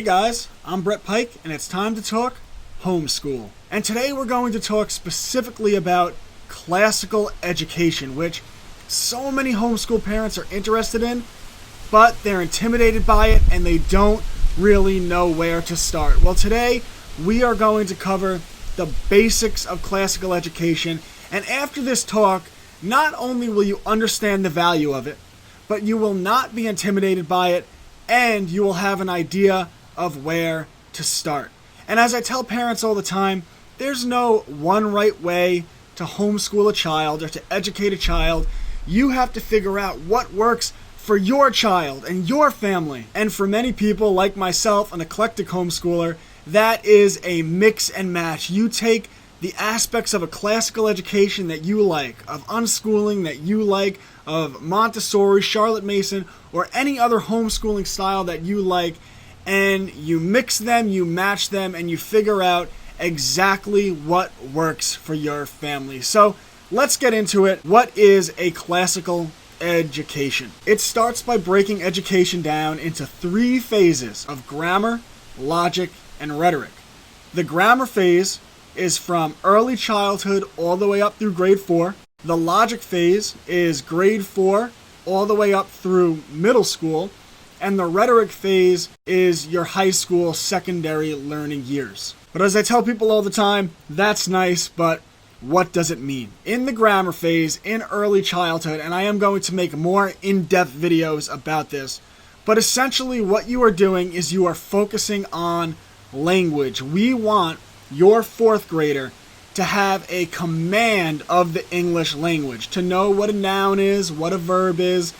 guys, I'm Brett Pike, and it's time to talk homeschool. And today we're going to talk specifically about classical education, which so many homeschool parents are interested in, but they're intimidated by it and they don't really know where to start. Well, today we are going to cover the basics of classical education, and after this talk, not only will you understand the value of it, but you will not be intimidated by it, and you will have an idea of where to start. And as I tell parents all the time, there's no one right way to homeschool a child or to educate a child. You have to figure out what works for your child and your family. And for many people, like myself, an eclectic homeschooler, that is a mix and match. You take the aspects of a classical education that you like, of unschooling that you like, of Montessori, Charlotte Mason, or any other homeschooling style that you like, and you mix them, you match them, and you figure out exactly what works for your family. So let's get into it. What is a classical education? It starts by breaking education down into 3 phases of grammar, logic, and rhetoric. The grammar phase is from early childhood all the way up through grade 4. The logic phase is grade 4 all the way up through middle school. And the rhetoric phase is your high school secondary learning years. But as I tell people all the time, that's nice, but what does it mean? In the grammar phase, in early childhood, and I am going to make more in-depth videos about this, but essentially what you are doing is you are focusing on language. We want your 4th grader to have a command of the English language, to know what a noun is, what a verb is,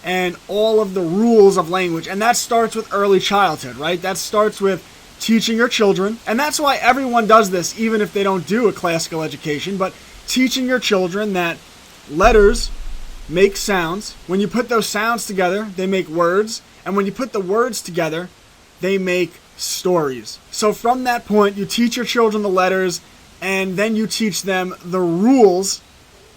and all of the rules of language. And that starts with early childhood, right? That starts with teaching your children, and that's why everyone does this, even if they don't do a classical education, but teaching your children that letters make sounds. When you put those sounds together, they make words, and when you put the words together, they make stories. So from that point, you teach your children the letters, and then you teach them the rules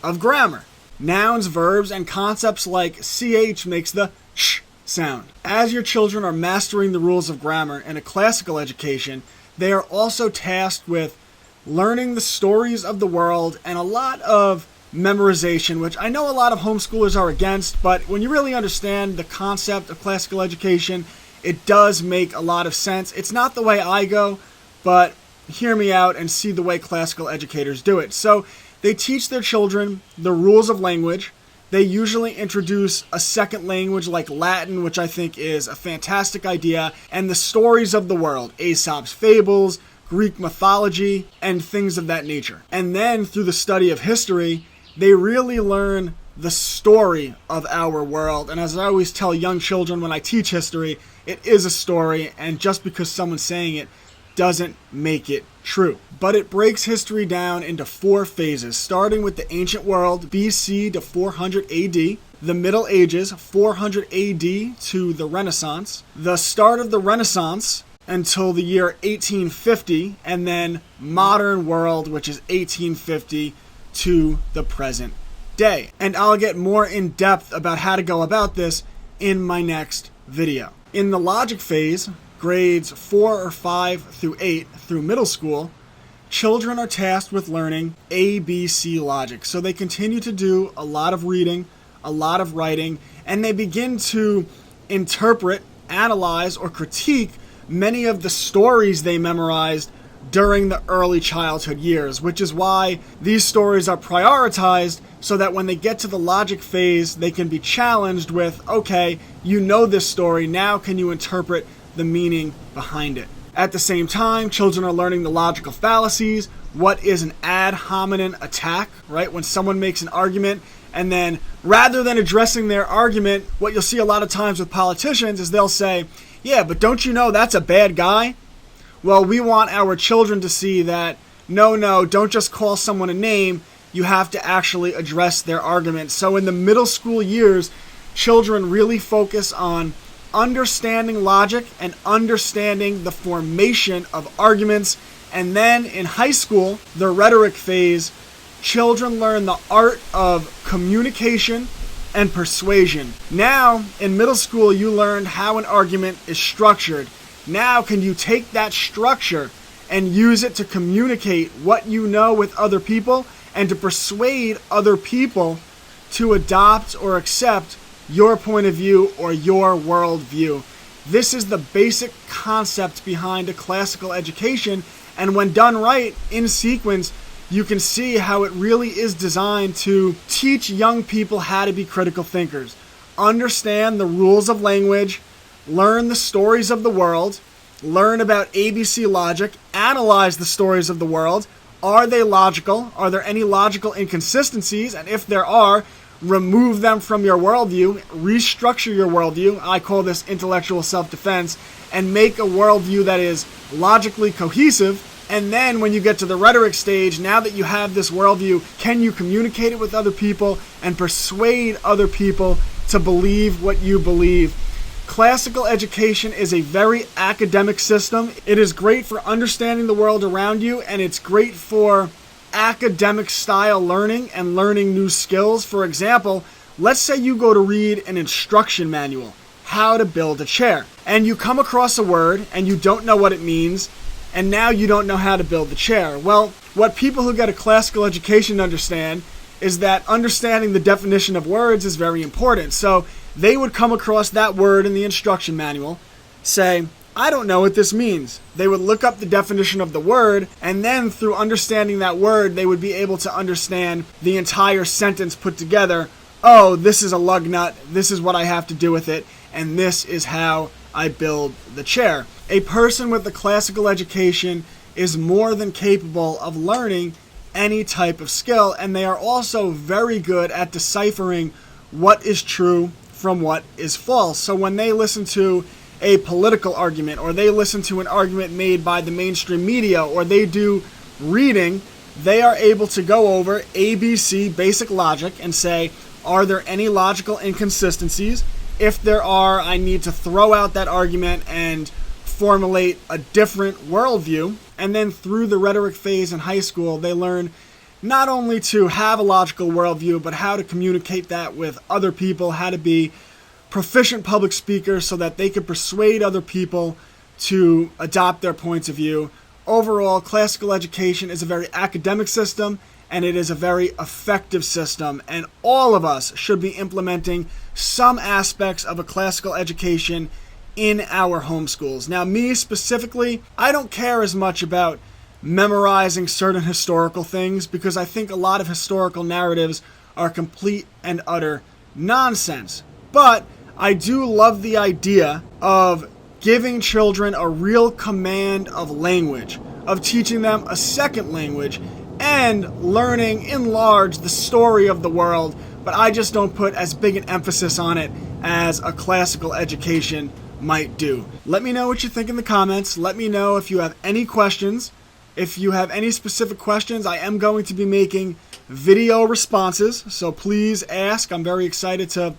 of grammar. Nouns, verbs, and concepts like ch makes the sh sound. As your children are mastering the rules of grammar in a classical education, they are also tasked with learning the stories of the world and a lot of memorization, which I know a lot of homeschoolers are against, but when you really understand the concept of classical education, it does make a lot of sense. It's not the way I go, but hear me out and see the way classical educators do it. So they teach their children the rules of language. They usually introduce a second language like Latin, which I think is a fantastic idea, and the stories of the world, Aesop's fables, Greek mythology, and things of that nature. And then through the study of history, they really learn the story of our world. And as I always tell young children when I teach history, it is a story, and just because someone's saying it doesn't make it true. But it breaks history down into 4 phases, starting with the ancient world, BC to 400 AD, the Middle Ages, 400 AD to the Renaissance, the start of the Renaissance until the year 1850, and then modern world, which is 1850 to the present day. And I'll get more in depth about how to go about this in my next video. In the logic phase, grades 4 or 5 through 8 through middle school, children are tasked with learning ABC logic. So they continue to do a lot of reading, a lot of writing, and they begin to interpret, analyze, or critique many of the stories they memorized during the early childhood years, which is why these stories are prioritized so that when they get to the logic phase, they can be challenged with, okay, you know this story, now can you interpret the meaning behind it? At the same time, children are learning the logical fallacies. What is an ad hominem attack, right? When someone makes an argument and then rather than addressing their argument, what you'll see a lot of times with politicians is they'll say, yeah, but don't you know that's a bad guy? Well, we want our children to see that, no, don't just call someone a name. You have to actually address their argument. So in the middle school years, children really focus on understanding logic and understanding the formation of arguments. And then in high school, the rhetoric phase, children learn the art of communication and persuasion. Now, in middle school, you learn how an argument is structured. Now, can you take that structure and use it to communicate what you know with other people and to persuade other people to adopt or accept your point of view or your worldview? This is the basic concept behind a classical education, and when done right, in sequence, you can see how it really is designed to teach young people how to be critical thinkers, understand the rules of language, learn the stories of the world, learn about ABC logic, analyze the stories of the world. Are they logical? Are there any logical inconsistencies? And if there are, remove them from your worldview, restructure your worldview. I call this intellectual self-defense, and make a worldview that is logically cohesive. And then when you get to the rhetoric stage, now that you have this worldview, can you communicate it with other people and persuade other people to believe what you believe? Classical education is a very academic system. It is great for understanding the world around you, and it's great for academic style learning and learning new skills. For example, let's say you go to read an instruction manual, how to build a chair, and you come across a word and you don't know what it means, and now you don't know how to build the chair. Well, what people who get a classical education understand is that understanding the definition of words is very important. So they would come across that word in the instruction manual, say, I don't know what this means. They would look up the definition of the word, and then through understanding that word, they would be able to understand the entire sentence put together. Oh, this is a lug nut, this is what I have to do with it, and this is how I build the chair. A person with a classical education is more than capable of learning any type of skill, and they are also very good at deciphering what is true from what is false. So when they listen to a political argument, or they listen to an argument made by the mainstream media, or they do reading, they are able to go over ABC, basic logic, and say, are there any logical inconsistencies? If there are, I need to throw out that argument and formulate a different worldview. And then through the rhetoric phase in high school, they learn not only to have a logical worldview, but how to communicate that with other people, how to be proficient public speakers so that they can persuade other people to adopt their points of view. Overall, classical education is a very academic system, and it is a very effective system, and all of us should be implementing some aspects of a classical education in our homeschools. Now, me specifically, I don't care as much about memorizing certain historical things, because I think a lot of historical narratives are complete and utter nonsense. But I do love the idea of giving children a real command of language, of teaching them a second language, and learning in large the story of the world, but I just don't put as big an emphasis on it as a classical education might do. Let me know what you think in the comments. Let me know if you have any questions. If you have any specific questions, I am going to be making video responses, so please ask. I'm very excited to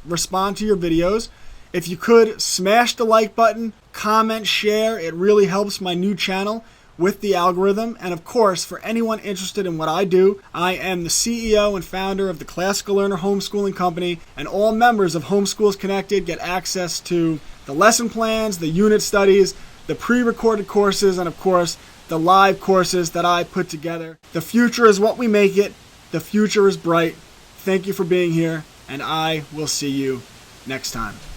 respond to your videos. If you could, smash the like button, comment, share. It really helps my new channel with the algorithm. And of course, for anyone interested in what I do, I am the CEO and founder of the Classical Learner Homeschooling Company, and all members of Homeschools Connected get access to the lesson plans, the unit studies, the pre-recorded courses, and of course, the live courses that I put together. The future is what we make it. The future is bright. Thank you for being here, and I will see you next time.